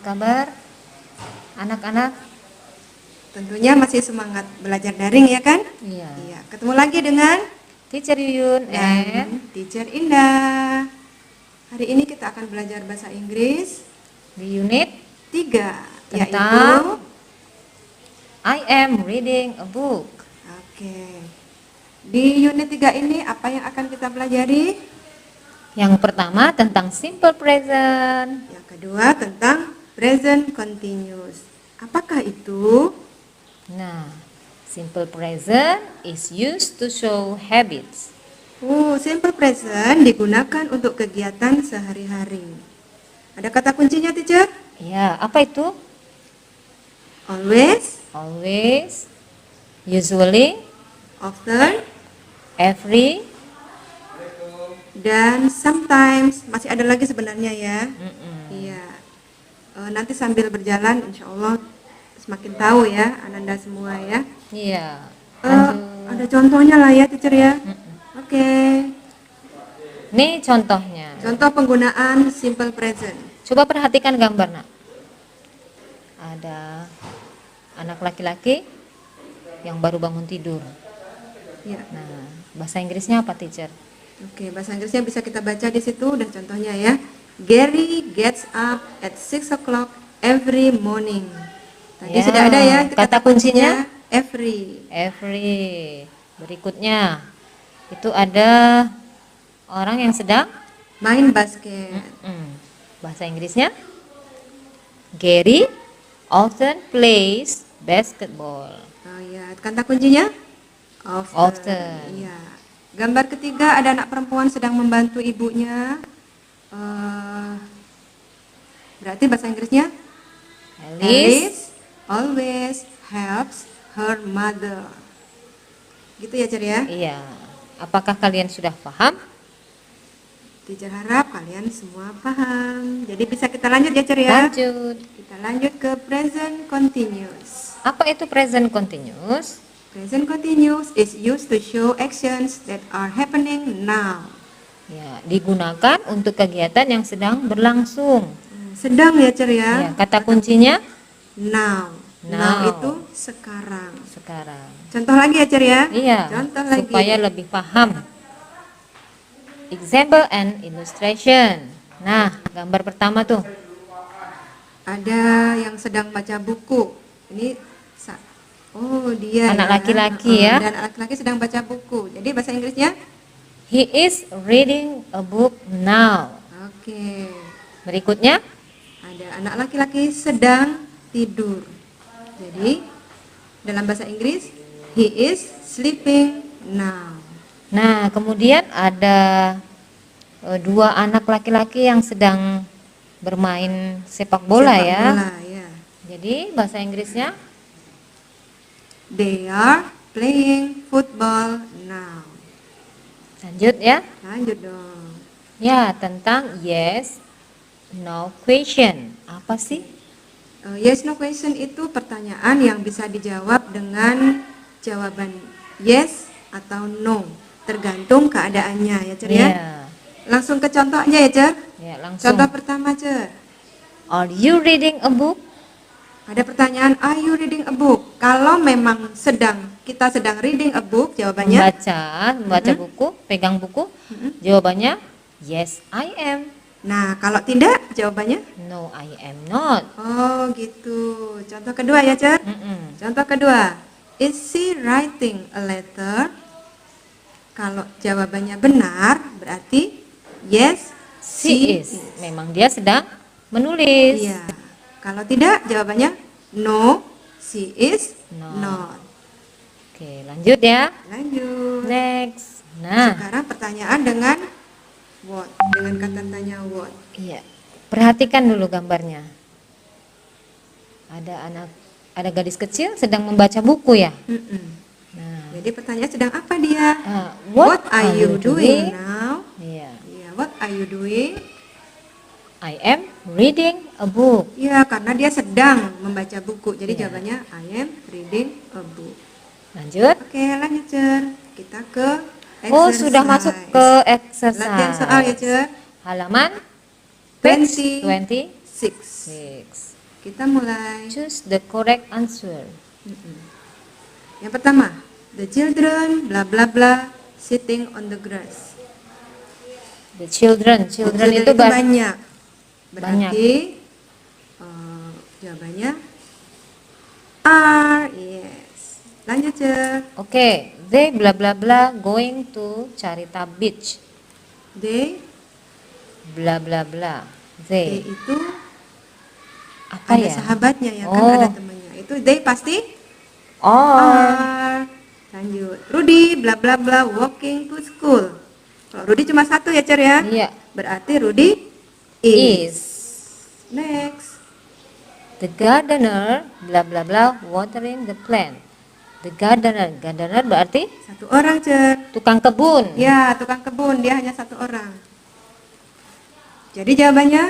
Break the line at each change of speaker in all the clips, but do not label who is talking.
kabar anak-anak?
Tentunya masih semangat belajar daring ya kan?
Iya.
Iya, ketemu lagi dengan
Teacher Yuyun
dan Teacher Indah. Hari ini kita akan belajar bahasa Inggris
di unit
3, yaitu
tentang I am reading a book.
Oke. Di unit 3 ini apa yang akan kita pelajari?
Yang pertama tentang simple present.
Yang kedua tentang present continuous. Apakah itu?
Nah, simple present is used to show habits.
Simple present digunakan untuk kegiatan sehari-hari. Ada kata kuncinya, teacher?
Ya, apa itu?
Always,
Always, usually,
often,
every.
dan sometimes. Masih ada lagi sebenarnya ya. Iya. Nanti sambil berjalan insya Allah semakin tahu ya Ananda semua ya.
Iya.
Ada contohnya lah ya, teacher ya. Oke.
Nih contohnya.
Contoh penggunaan simple present.
Coba perhatikan gambar, Nak. Ada anak laki-laki yang baru bangun tidur.
Ya.
Nah, bahasa Inggrisnya apa, teacher?
Oke, bahasa Inggrisnya bisa kita baca di situ dan contohnya ya. Gary gets up at 6 o'clock every morning. Tadi
Ya,
sudah ada ya
kata kuncinya?
every.
Every. Berikutnya, itu ada orang yang sedang
Main basket.
bahasa Inggrisnya Gary often plays basketball.
Oh ya, kata kuncinya
Often.
Iya. Gambar ketiga ada anak perempuan sedang membantu ibunya. Berarti bahasa Inggrisnya
Alice.
always helps her mother. Gitu ya, Cer ya?
Iya. Apakah kalian sudah paham?
Teacher harap kalian semua paham. Jadi bisa kita lanjut ya, Cer ya?
Lanjut.
Kita lanjut ke present continuous.
Apa itu present continuous?
Present continuous is used to show actions that are happening now.
Ya, digunakan untuk kegiatan yang sedang berlangsung.
Sedang ya, Cer ya?
Ya, kata kuncinya
Now. Now
Now.
itu sekarang.
sekarang.
Contoh lagi ya, Cer ya?
Iya,
Contoh lagi.
supaya lebih paham. Example and illustration. Nah, gambar pertama tuh.
Ada yang sedang baca buku. Ini dia
Anak
ya.
laki-laki ya.
Dan anak laki-laki sedang baca buku. Jadi bahasa Inggrisnya?
He is reading a book now.
Oke.
Berikutnya,
Ada anak laki-laki sedang tidur. Jadi dalam bahasa Inggris, he is sleeping now.
nah kemudian ada dua anak laki-laki yang sedang bermain sepak bola
Sepak
ya.
bola, ya.
Jadi bahasa Inggrisnya
They are playing football now.
lanjut ya.
Lanjut dong.
Ya, tentang yes, no question. Apa sih?
Yes no question itu pertanyaan yang bisa dijawab dengan jawaban yes atau no, tergantung keadaannya ya, Cer ya.
Ya,
Langsung ke contohnya ya, Cer.
ya langsung.
Contoh pertama, Cer.
Are you reading a book?
Ada pertanyaan, are you reading a book? Kalau memang kita sedang reading a book, jawabannya
Membaca buku, pegang buku. Jawabannya yes, I am.
Nah, kalau tidak, jawabannya
No, I am not.
oh gitu. Contoh kedua ya, Cer. Contoh kedua, is she writing a letter? Kalau jawabannya benar, berarti yes,
She is. Memang dia sedang menulis.
Iya. Kalau tidak, jawabannya no, she is
No.
not.
Oke, lanjut ya.
Lanjut.
Next. Nah,
Sekarang pertanyaan dengan what, dengan kata tanya what.
iya. Perhatikan dulu gambarnya. Ada gadis kecil sedang membaca buku ya. Nah,
Jadi pertanyaan sedang apa dia?
what
are you doing now?
Iya.
Iya, what are you doing?
I am reading a book.
Ya, karena dia sedang membaca buku. Jadi
Iya.
jawabannya I am reading a book.
Lanjut.
Oke, lanjut, Cer. Kita ke
Oh, sudah masuk ke exercise.
latihan soal ya, Cer.
Halaman
26.
26.
Kita mulai.
Choose the correct answer.
Yang pertama, the children bla bla bla sitting on the grass.
The children
Children
itu
banyak.
Banyak.
Berarti jawabannya are. Yes. Lanjut, Cer.
Oke, they bla bla bla going to Carita Beach.
They
Bla bla bla.
they
They.
itu
Apa
ada
ya?
sahabatnya ya kan,
Oh.
ada temannya. Itu they pasti
Or.
are. Lanjut. Rudy bla bla bla walking to school. Kalau Rudy cuma satu ya, Cer ya?
Iya.
Berarti Rudy is. Next.
The gardener bla bla bla watering the plant. The gardener berarti
Satu orang, Cer.
tukang kebun.
Ya, tukang kebun, dia hanya satu orang. Jadi jawabannya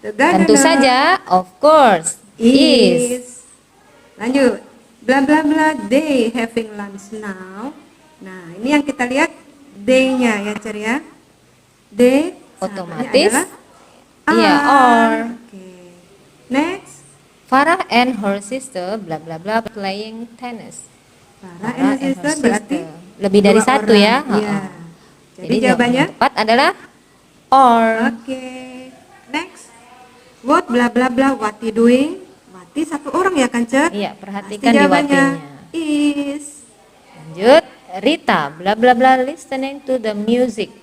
the gardener
Tentu saja, of course, is.
is. Lanjut. Bla bla bla they having lunch now. Nah, ini yang kita lihat they-nya ya, Cer ya. They sahabatnya
Otomatis,
adalah
iya, are.
Oke. Next.
Farah and her sister bla bla bla playing tennis.
Farah
Farah
and her sister
her
berarti
sister. Lebih dari
dua
satu
orang.
ya.
Iya. Jadi
jawaban
jawabannya
yang tepat adalah are.
oke. Next. What bla bla bla Wati doing? Wati satu orang ya kan, Cer?
Iya,
Pasti
perhatikan di
jawabannya
watinya.
is.
Lanjut, Rita bla bla bla listening to the music.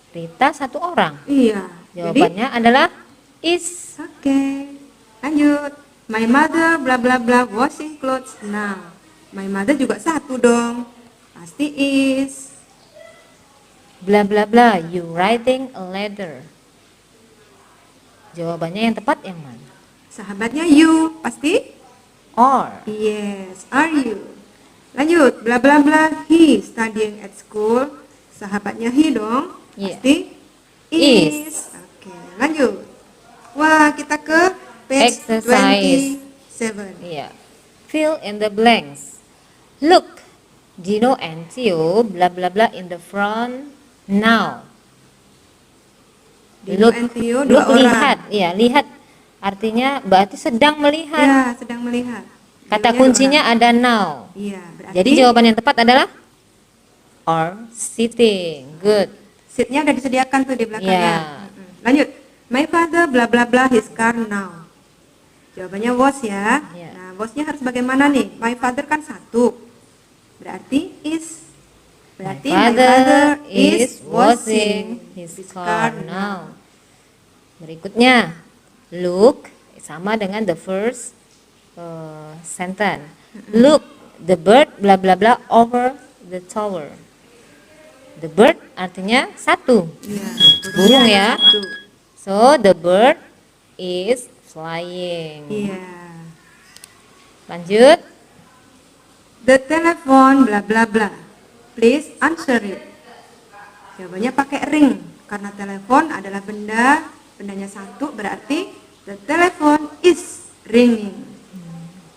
Rita satu orang.
Iya.
Jawabannya adalah is.
Oke. Lanjut. My mother bla bla bla washing clothes now. My mother juga satu dong. Pasti is.
Bla bla bla you writing a letter. Jawabannya yang tepat yang mana?
Sahabatnya you, pasti
Are.
yes. Are you? Lanjut. Bla bla bla he studying at school. Sahabatnya he dong.
Iya.
Pasti
Is.
Oke, lanjut. Wah, kita ke page
Exercise.
27.
Iya. Fill in the blanks. Look, Gino and Theo bla bla bla in the front now.
Dino and Theo dua
look
orang.
lihat, iya lihat. Artinya berarti sedang melihat.
Ya, sedang melihat.
Kata
Dino-nya dua
kuncinya
orang.
ada now.
Iya, berarti
Jadi jawaban yang tepat adalah are sitting. Good.
seatnya udah disediakan tuh di belakangnya.
Iya.
Lanjut. My father bla bla bla his car now. Jawabannya was ya.
Iya.
Nah, wasnya harus bagaimana nih? My father kan satu. Berarti is. Berarti
My father is washing his car
now.
now. Berikutnya, look sama dengan the first sentence. Look, the bird bla bla bla over the tower. The bird artinya satu.
Iya,
Burung
burungnya
ya.
satu.
So the bird is flying.
Iya.
Lanjut.
The telephone bla bla bla. Please answer it. Jawabannya pakai ring karena telepon adalah benda, bendanya satu berarti the telephone is ringing.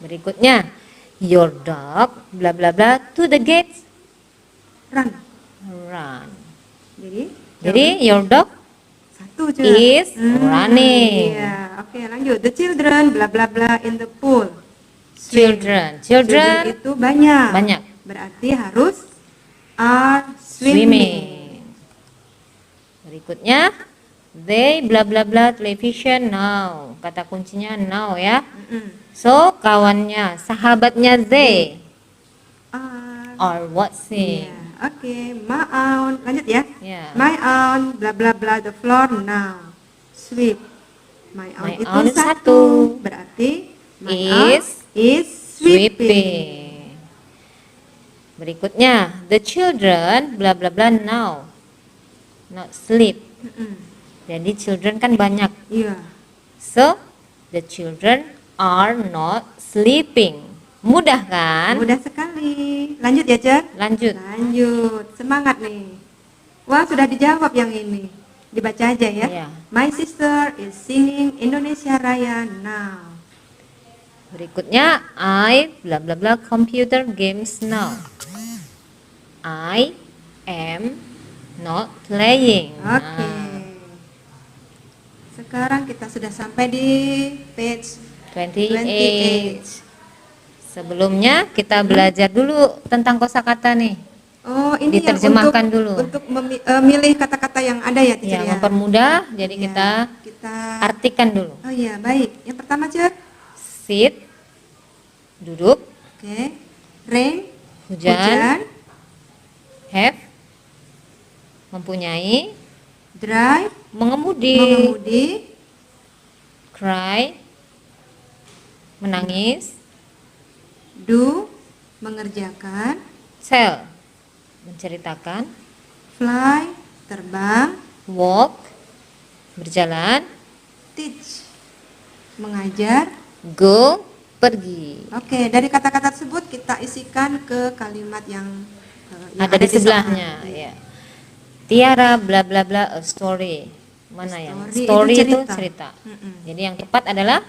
Berikutnya, your dog bla bla bla to the gates.
Run.
Run.
Jadi
your dog
satu juga.
is running.
Iya, oke lanjut. The children bla bla bla in the pool.
Children
Itu banyak.
banyak.
Berarti harus are swimming.
Berikutnya, they bla bla bla television now. Kata kuncinya now ya. So kawannya, sahabatnya they are watching.
Iya, oke. My aunt, lanjut ya.
Ya.
My aunt bla bla bla the floor now. Sweep. My aunt
My
itu
aunt
satu.
satu.
Berarti my
Is
aunt is sweeping.
Sweeping. Berikutnya, the children bla bla bla now. Not sleep. Jadi children kan banyak.
Iya.
So, the children are not sleeping. Mudah kan?
Mudah sekali. Lanjut ya, Cer.
Lanjut.
Lanjut. Semangat nih. Wah, sudah dijawab yang ini. Dibaca aja ya.
Iya.
My sister is singing Indonesia Raya now.
Berikutnya, I bla bla bla computer games now. I am not playing.
Oke.
Nah,
sekarang kita sudah sampai di page
28. Sebelumnya kita belajar dulu tentang kosakata nih.
Oh, ini yang
Diterjemahkan dulu.
untuk memilih kata-kata yang ada ya, teacher
Ya,
ya.
mempermudah. Jadi
Ya,
kita artikan dulu.
Oh iya, baik. Yang pertama, Cer.
Sit, duduk.
Oke. Rain,
Hujan. Have, mempunyai.
Drive,
Mengemudi.
mengemudi.
Cry, menangis.
Do, mengerjakan.
Tell, menceritakan.
Fly, terbang.
Walk, berjalan.
Teach, mengajar.
Go, pergi.
Oke, dari kata-kata tersebut kita isikan ke kalimat yang
Ada di sebelahnya.
sana.
Ya. Tiara bla bla bla a story. Mana yang
Story
story
itu
itu
cerita.
cerita.
Mm-mm.
Jadi yang tepat adalah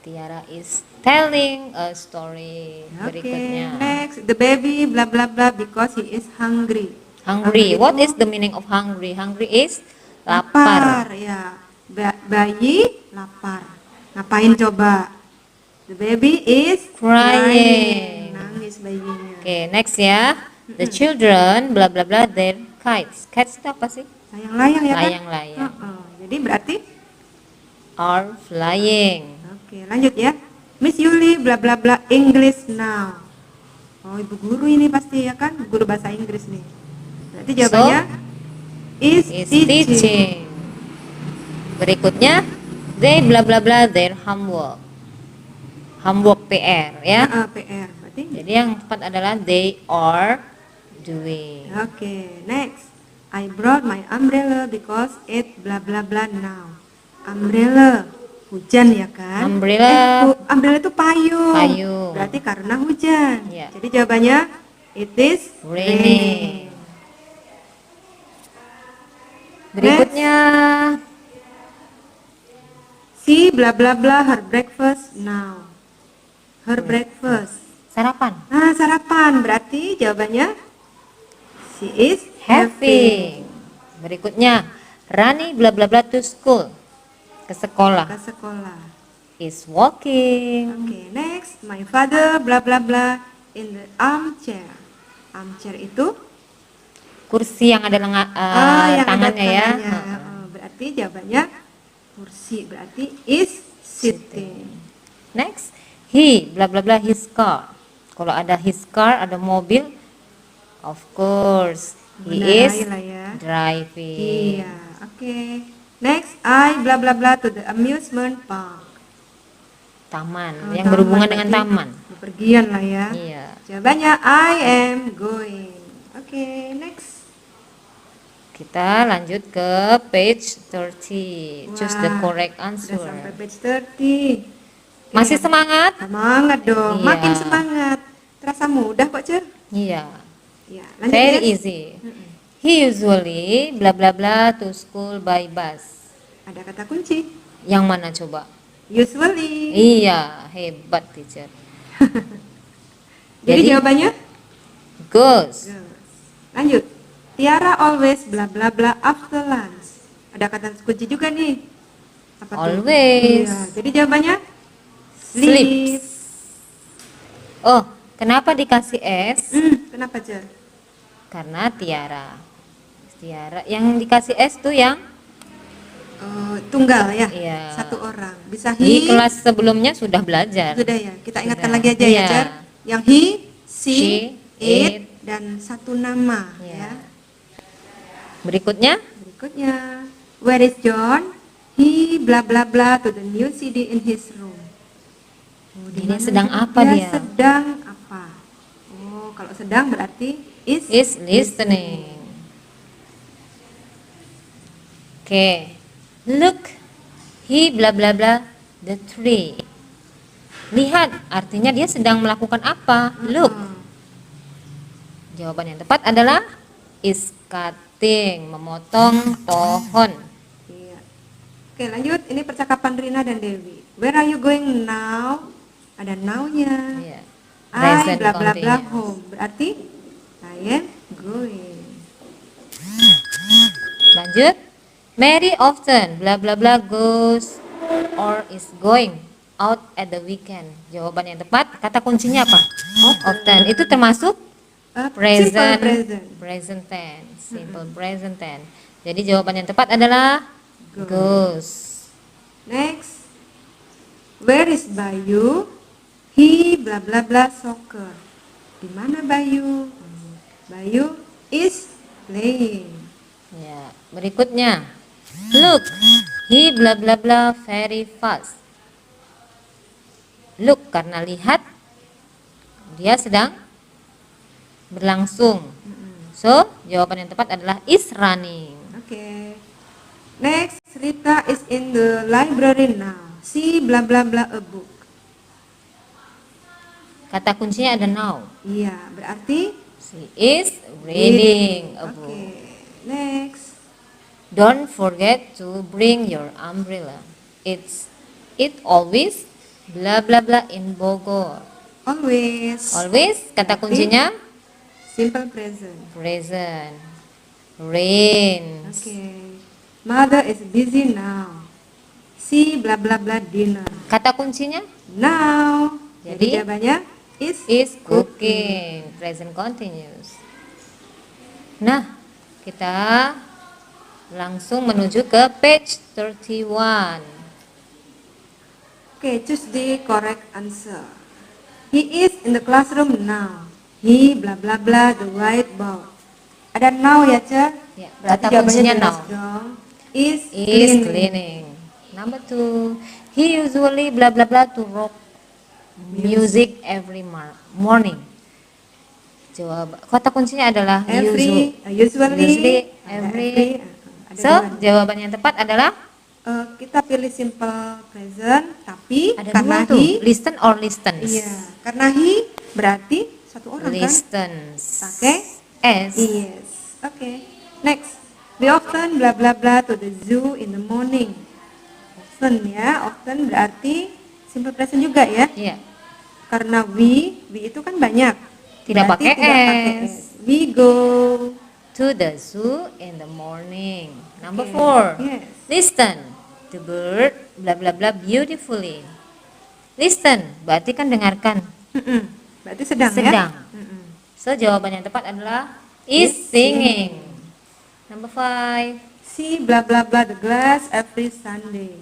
Tiara is telling a story.
Oke,
Berikutnya.
next, the baby bla bla bla because he is hungry.
Hungry. What
itu
is the meaning of hungry? Hungry is lapar.
ya. Bayi lapar. Ngapain coba? The baby is
Crying.
Nangis bayinya.
Oke, next ya. The children bla bla bla their kites. Kites itu apa sih?
Layang-layang ya kan?
Layang-layang.
Jadi berarti
Are flying.
oke, lanjut ya. Miss Yuli bla bla bla English now. Oh, ibu guru ini pasti ya kan? Guru bahasa Inggris nih. Berarti jawabannya is
Is
teaching.
teaching. Berikutnya, they bla bla bla their homework. Homework PR ya.
PR. Berarti
Jadi yang tepat adalah they are doing.
oke, next. I brought my umbrella because it bla bla bla now. Umbrella, hujan ya kan?
Umbrella.
Umbrella itu payung.
Payung.
Berarti karena hujan.
Ya.
Jadi jawabannya it is
Raining. Berikutnya,
She bla bla bla her breakfast now. Her breakfast.
sarapan.
Nah, sarapan. Berarti jawabannya she is
Having. Berikutnya, Rani bla bla bla to school. Ke sekolah.
ke sekolah.
Is walking.
Oke, next. My father bla bla bla in the armchair. Armchair itu
Kursi yang ada
yang ada
tangannya ya.
tangannya. Berarti jawabannya kursi. Berarti is sitting.
Next, he bla bla bla his car. Kalau ada his car, ada mobil, of course he is
Mengendarai lah ya.
driving.
Iya, oke. Next, I bla bla bla to the amusement park.
Taman,
Oh,
yang
taman,
berhubungan dengan
berarti
taman.
Bepergian lah ya.
Iya.
Jawabannya I am going. Oke, next.
Kita lanjut ke page 30. Choose the
Wah,
correct
Sudah
answer.
sampai page 30. Oke,
Masih semangat?
semangat dong,
Iya.
makin semangat. Terasa mudah kok, Cer.
Iya.
Ya, lanjut
Very
ya.
easy. He usually bla bla bla to school by bus.
Ada kata kunci.
Yang mana coba?
Usually.
Iya, hebat teacher.
Jadi jawabannya
goes.
lanjut. Tiara always bla bla bla after lunch. Ada kata kunci juga nih. Apa tuh?
Always.
Iya, jadi jawabannya
Sleeps. Oh, kenapa dikasih S?
Kenapa, Cer?
Karena Tiara. Tiara yang dikasih S tuh yang
Tunggal ya.
Iya.
Satu orang. Bisa
di
he.
kelas sebelumnya sudah belajar.
Sudah ya. Kita ingatkan
Sudah.
lagi aja ya,
Iya.
Cer. Yang he, she,
She,
it,
it.
dan satu nama
Iya.
ya.
Berikutnya,
Berikutnya, where is John? He bla bla bla to the new CD in his room. Oh, di
Dia
mana
sedang
dia?
apa dia?
Sedang apa? Oh, kalau sedang berarti is
listening. Oke. Look, he bla bla bla the tree. Lihat, artinya dia sedang melakukan apa? Look. Jawaban yang tepat adalah is cutting, memotong pohon.
Iya. Oke, lanjut. Ini percakapan Rina dan Dewi. Where are you going now? Ada now-nya.
Iya.
I
Present
bla bla bla
continuous.
home. Berarti I am going.
Lanjut. Mary often bla bla bla goes or is going out at the weekend. Jawaban yang tepat, kata kuncinya apa? Often. Itu termasuk
Simple
present
present.
present tense, simple present tense. Jadi jawaban yang tepat adalah goes.
Next, where is Bayu? He bla bla bla soccer. Di mana Bayu? Bayu is playing.
Ya, berikutnya. Look, he bla bla bla very fast. Look karena lihat, dia sedang berlangsung. So, jawaban yang tepat adalah is running.
Okay. Next, Rita is in the library now. She bla bla bla a book.
Kata kuncinya ada now.
Iya, berarti
She is reading a book.
Okay. Next,
Don't forget to bring your umbrella. It always bla bla bla in Bogor.
always.
Always kata kuncinya
Simple present.
present. Rain.
Okay. Mother is busy now. She bla bla bla dinner.
Kata kuncinya
Now. Jadi
Jadi,
jawabannya
is cooking. Present continuous. Nah, kita langsung menuju ke page 31.
Okay, choose the correct answer. He is in the classroom now. He bla bla bla the whiteboard. Ada now ya, Cer?
Ya,
Berarti
kata
jawabannya
kuncinya
jelas
now.
dong. Is
Cleaning. Number 2. He usually bla bla bla to rock music every morning. Jawab kata kuncinya adalah
Every,
usually
ada
every.
ada
So,
dua nih.
jawaban yang tepat adalah
Kita pilih simple present, tapi
ada
karena
dua tuh,
he,
listen or listens.
iya, karena he berarti satu orang kan?
Listens.
Pakai
S.
yes. Okay. Next, we often bla bla bla to the zoo in the morning. Often ya, often berarti simple present juga ya.
Iya.
Karena we itu kan banyak.
Tidak
Berarti
pakai
tidak pakai
S.
S. We go.
To the zoo in the morning. Number
Okay.
4.
Yes.
Listen. The bird bla bla bla beautifully. Listen berarti kan dengarkan.
Berarti sedang, ya.
Sedang. So jawaban yang tepat adalah is singing. Number 5.
See bla bla bla the glass every Sunday.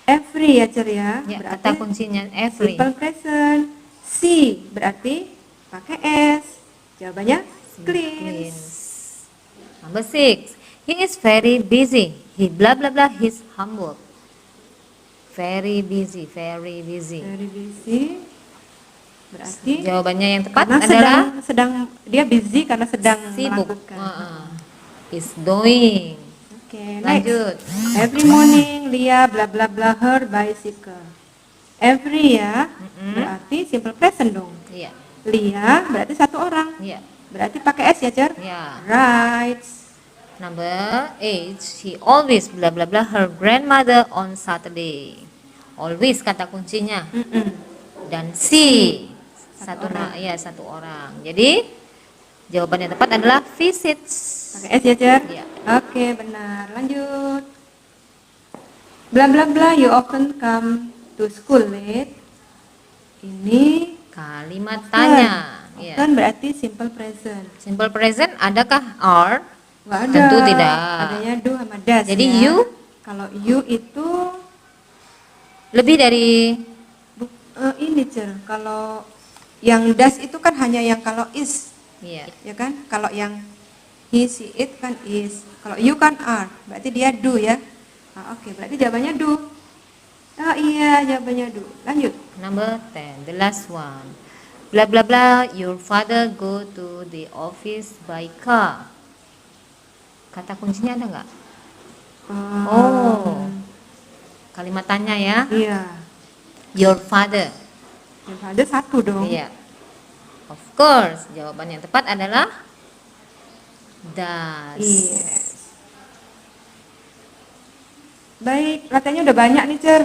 Every ya, Cer ya.
Ya,
Berarti
kata kuncinya every.
simple present. See berarti pakai S. Jawabannya cleans.
Number 6. He is very busy. He bla bla bla his homework. Very busy, very busy.
Very busy. Berarti
Jawabannya yang tepat
karena
adalah
sedang dia busy karena sedang
sibuk.
melakukan.
Is doing.
Oke, next.
Lanjut.
Every morning Lia bla bla bla her bicycle. Every ya, berarti simple present dong.
Iya.
Lia berarti satu orang.
Iya.
Berarti pakai S ya, Cer?
Ya.
Rights.
Number 8. She always bla bla bla her grandmother on Saturday. Always kata kuncinya. Dan she satu orang. Jadi jawaban yang tepat adalah visits.
Pakai S ya, Cer?
Iya.
Oke, benar. Lanjut. Bla bla bla you often come to school late. Ini
Kalimat tanya. Iya.
often berarti simple present.
Simple present adakah are?
Nggak ada.
Tentu tidak.
Adanya do sama das.
Jadi
ya.
you?
Kalau you itu
Lebih dari
ini, Cer. Kalau yang das itu kan hanya yang kalau is,
iya.
ya kan? Kalau yang he, she, it kan is. Kalau you kan are, berarti dia do ya. Oke, berarti jawabannya do. Oh iya, jawabannya do. Lanjut.
Number 10, the last one. Bla bla bla, your father go to the office by car. Kata kuncinya ada nggak? Oh, kalimat tanya ya.
Iya.
Your father.
Yang ada satu dong.
Iya. Of course, jawaban yang tepat adalah does.
Yes. Baik, latihannya udah banyak nih, Cer.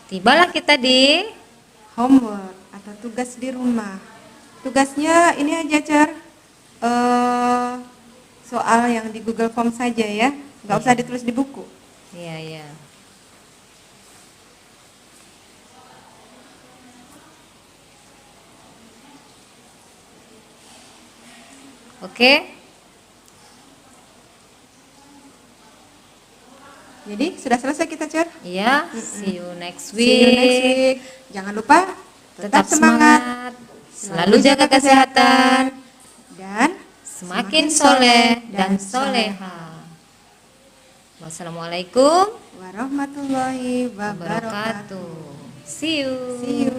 Tibalah kita di
Homework atau tugas di rumah. Tugasnya ini aja, Cer. Soal yang di Google Form saja ya. nggak usah ditulis di buku.
Iya, iya. Oke,
Jadi sudah selesai kita, Cur.
iya. See you next
See you next
week.
week. Jangan lupa
Tetap semangat, selalu jaga kesehatan,
dan
semakin soleh dan soleha. Wassalamualaikum
warahmatullahi wabarakatuh.
wabarakatuh. See you.
See you.